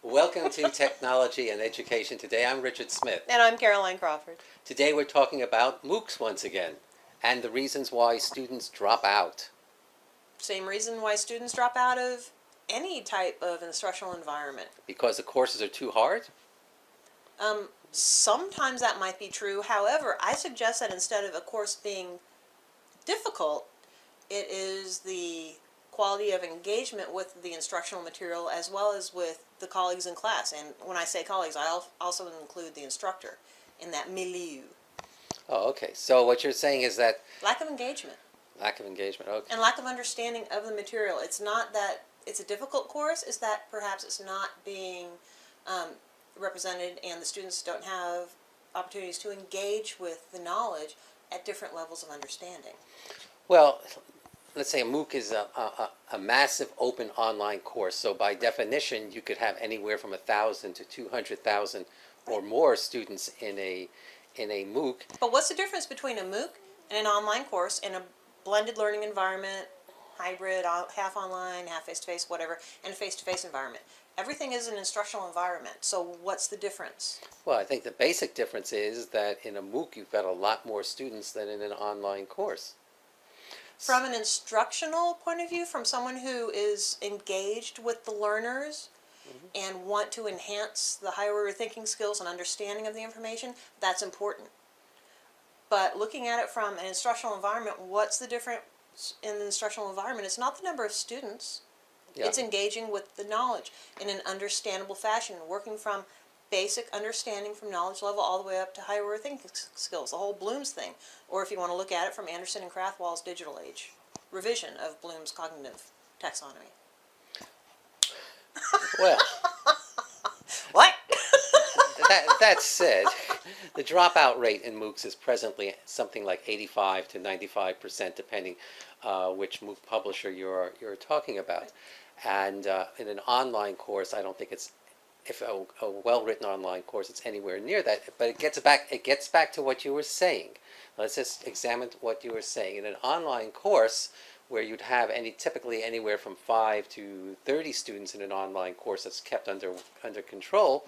Welcome to Technology and Education Today. I'm Richard Smith. And I'm Caroline Crawford. Today we're talking about MOOCs once again and the reasons why students drop out. Same reason why students drop out of any type of instructional environment. Because the courses are too hard? Sometimes that might be true. However, I suggest that instead of a course being difficult, it is the quality of engagement with the instructional material as well as with the colleagues in class. And when I say colleagues, I also include the instructor in that milieu. Oh, okay. So what you're saying is that... Lack of engagement. Lack of engagement, okay. And lack of understanding of the material. It's not that it's a difficult course, it's that perhaps it's not being represented and the students don't have opportunities to engage with the knowledge at different levels of understanding. Well, let's say a MOOC is a massive open online course. So by definition, you could have anywhere from 1,000 to 200,000 or more students in a MOOC. But what's the difference between a MOOC and an online course and a blended learning environment, hybrid, half online, half face-to-face, whatever, and a face-to-face environment? Everything is an instructional environment, so what's the difference? Well, I think the basic difference is that in a MOOC you've got a lot more students than in an online course. From an instructional point of view, from someone who is engaged with the learners and want to enhance the higher order thinking skills and understanding of the information, that's important. But looking at it from an instructional environment, what's the difference in the instructional environment? It's not the number of students. Yeah. It's engaging with the knowledge in an understandable fashion, working from basic understanding from knowledge level all the way up to higher order thinking skills, the whole Bloom's thing. Or if you want to look at it from Anderson and Krathwohl's digital age revision of Bloom's cognitive taxonomy. Well, What? that said, the dropout rate in MOOCs is presently something like 85 to 95%, depending which MOOC publisher you're talking about. And in an online course, I don't think it's, if a well-written online course, it's anywhere near that. But it gets back to what you were saying. Let's just examine what you were saying. In an online course, where you'd have typically anywhere from 5 to 30 students in an online course that's kept under control,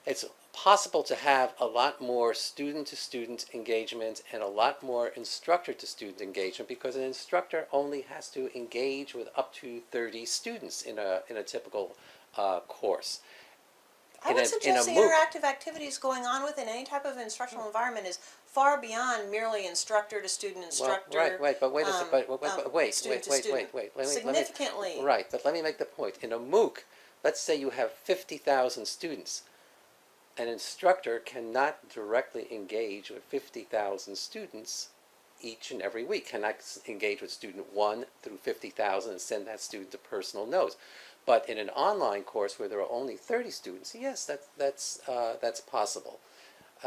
it's possible to have a lot more student-to-student engagement and a lot more instructor-to-student engagement, because an instructor only has to engage with up to 30 students in a typical course. I would suggest the interactive activities going on within any type of instructional environment is far beyond merely instructor to student, instructor. Well, right, but wait a second, wait. Significantly. Right, but let me make the point. In a MOOC, let's say you have 50,000 students. An instructor cannot directly engage with 50,000 students each and every week. Cannot engage with student 1 through 50,000 and send that student to personal notes. But in an online course where there are only 30 students, yes, that's possible.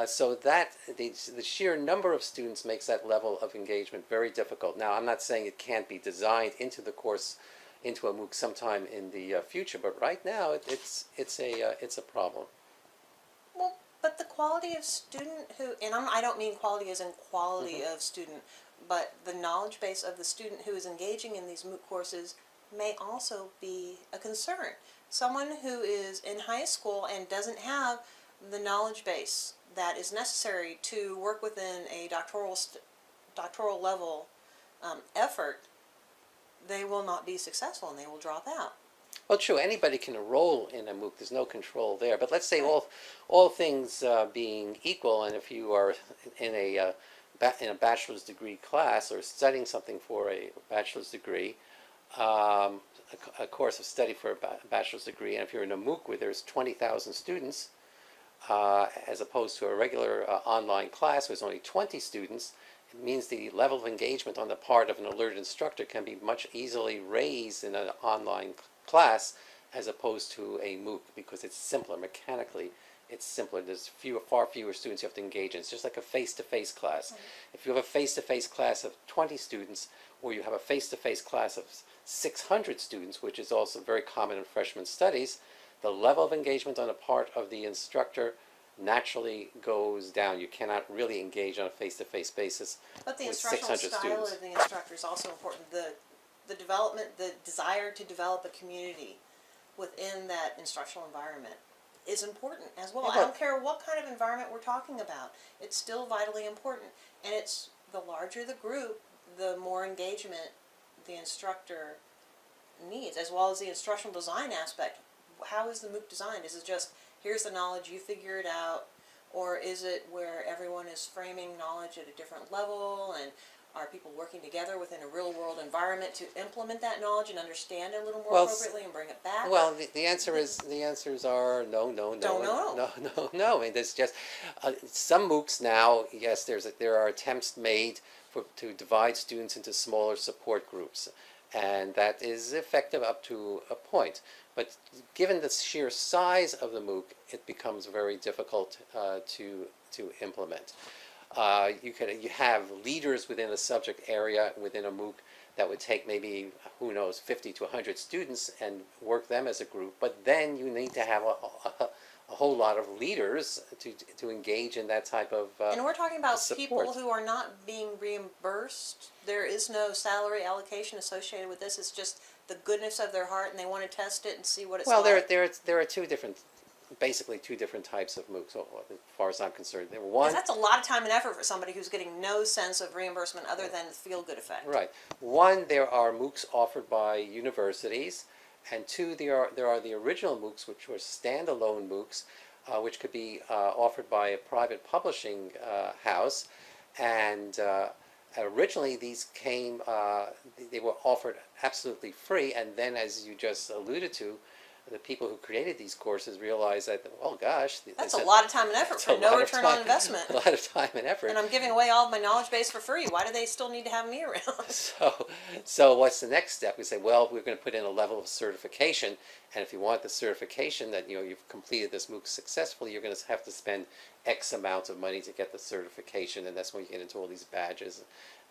So that the sheer number of students makes that level of engagement very difficult. Now, I'm not saying it can't be designed into the course, into a MOOC sometime in the future, but right now it's a problem. Well, but the quality of student who, and I don't mean quality as in quality of student, but the knowledge base of the student who is engaging in these MOOC courses may also be a concern. Someone who is in high school and doesn't have the knowledge base that is necessary to work within a doctoral level effort, they will not be successful and they will drop out. Well, true. Anybody can enroll in a MOOC. There's no control there. But let's say all things being equal, and if you are in a bachelor's degree class or studying something for a bachelor's degree, a course of study for a bachelor's degree, and if you're in a MOOC where there's 20,000 students, as opposed to a regular online class where there's only 20 students, it means the level of engagement on the part of an alert instructor can be much easily raised in an online class as opposed to a MOOC, because it's simpler mechanically. It's simpler. There's far fewer students you have to engage in. It's just like a face-to-face class. If you have a face-to-face class of 20 students, or you have a face-to-face class of 600 students, which is also very common in freshman studies, the level of engagement on the part of the instructor naturally goes down. You cannot really engage on a face-to-face basis But the with instructional 600 style students. of the instructor is also important. The development, the desire to develop a community within that instructional environment is important as well. Yeah, I don't care what kind of environment we're talking about. It's still vitally important. And it's the larger the group, the more engagement the instructor needs, as well as the instructional design aspect. How is the MOOC designed? Is it just, here's the knowledge, you figure it out? Or is it where everyone is framing knowledge at a different level, and are people working together within a real world environment to implement that knowledge and understand it a little more Well, appropriately and bring it back? Well, the answers are no, no, no, Don't know. no, no, no. I mean, there's just some MOOCs now. Yes, there are attempts made to divide students into smaller support groups, and that is effective up to a point. But given the sheer size of the MOOC, it becomes very difficult to implement. You have leaders within a subject area within a MOOC that would take maybe, who knows, 50 to 100 students and work them as a group, but then you need to have a whole lot of leaders to engage in that type of And we're talking about support. people who are not being reimbursed. There is no salary allocation associated with this. It's just the goodness of their heart, and they want to test it and see what it's Well, like. there are basically two different types of MOOCs, as far as I'm concerned. There were 'Cause one, that's a lot of time and effort for somebody who's getting no sense of reimbursement other than the feel-good effect. right. One, there are MOOCs offered by universities, and two, there are the original MOOCs, which were standalone MOOCs, which could be offered by a private publishing house, and originally these came, they were offered absolutely free, and then, as you just alluded to, the people who created these courses realized that, oh gosh, That's a lot of time and effort for no return on investment. A lot of time and effort. And I'm giving away all of my knowledge base for free. Why do they still need to have me around? So what's the next step? We say, well, we're going to put in a level of certification, and if you want the certification that you've completed this MOOC successfully, you're going to have to spend X amount of money to get the certification, and that's when you get into all these badges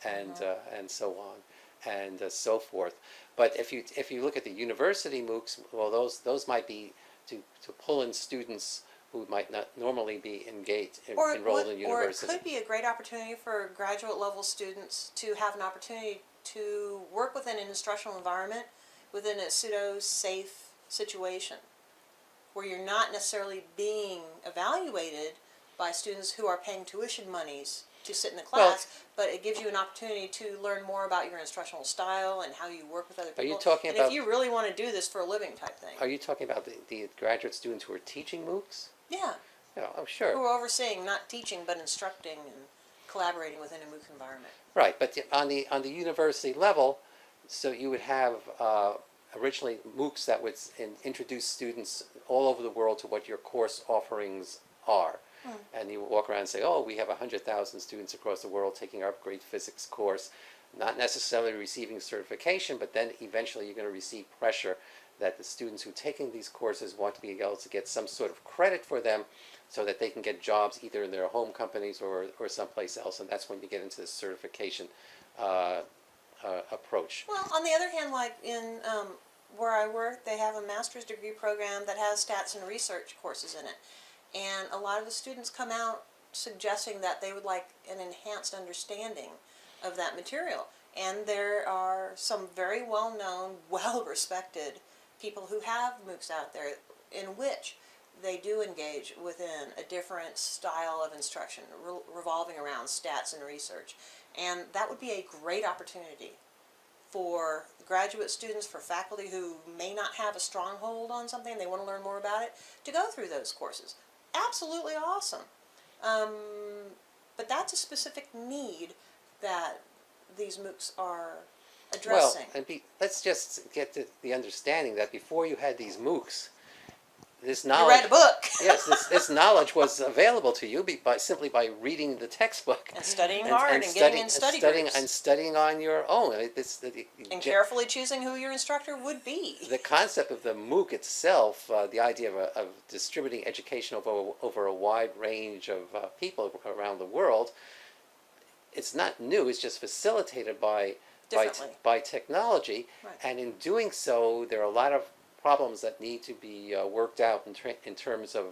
and so on and so forth. But if you look at the university MOOCs, well, those might be to pull in students who might not normally be enrolled in university. Or it could be a great opportunity for graduate level students to have an opportunity to work within an instructional environment within a pseudo-safe situation where you're not necessarily being evaluated by students who are paying tuition monies to sit in the class, but it gives you an opportunity to learn more about your instructional style and how you work with other people. Are you talking and about, if you really want to do this for a living type thing. Are you talking about the graduate students who are teaching MOOCs? Yeah. Yeah, oh, sure. Who are overseeing, not teaching, but instructing and collaborating within a MOOC environment. Right, but on the university level, so you would have originally MOOCs that would introduce students all over the world to what your course offerings are. And you walk around and say, oh, we have 100,000 students across the world taking our great physics course, not necessarily receiving certification, but then eventually you're going to receive pressure that the students who are taking these courses want to be able to get some sort of credit for them so that they can get jobs either in their home companies or someplace else, and that's when you get into the certification approach. Well, on the other hand, like in where I work, they have a master's degree program that has stats and research courses in it. And a lot of the students come out suggesting that they would like an enhanced understanding of that material. And there are some very well-known, well-respected people who have MOOCs out there in which they do engage within a different style of instruction, revolving around stats and research. And that would be a great opportunity for graduate students, for faculty who may not have a stronghold on something, they want to learn more about it, to go through those courses. Absolutely awesome. But that's a specific need that these MOOCs are addressing. Well, let's just get to the understanding that before you had these MOOCs, this knowledge. You read a book. Yes, this knowledge was available to you simply by reading the textbook. And studying hard and getting in study groups. And studying on your own. And carefully choosing who your instructor would be. The concept of the MOOC itself, the idea of distributing education over a wide range of people around the world, it's not new, it's just facilitated by technology. Right. And in doing so, there are a lot of problems that need to be worked out in terms of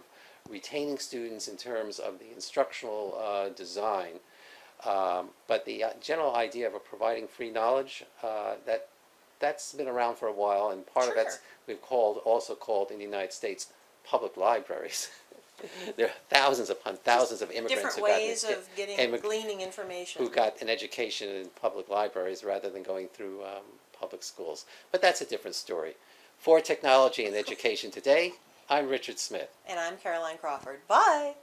retaining students, in terms of the instructional design. But the general idea of providing free knowledge, that that's been around for a while, and part of that's Sure. we've also called in the United States public libraries. There are thousands upon thousands of immigrants Different who got ways of gleaning information. who got an education in public libraries rather than going through public schools. But that's a different story. For Technology and Education Today, I'm Richard Smith. And I'm Caroline Crawford. Bye!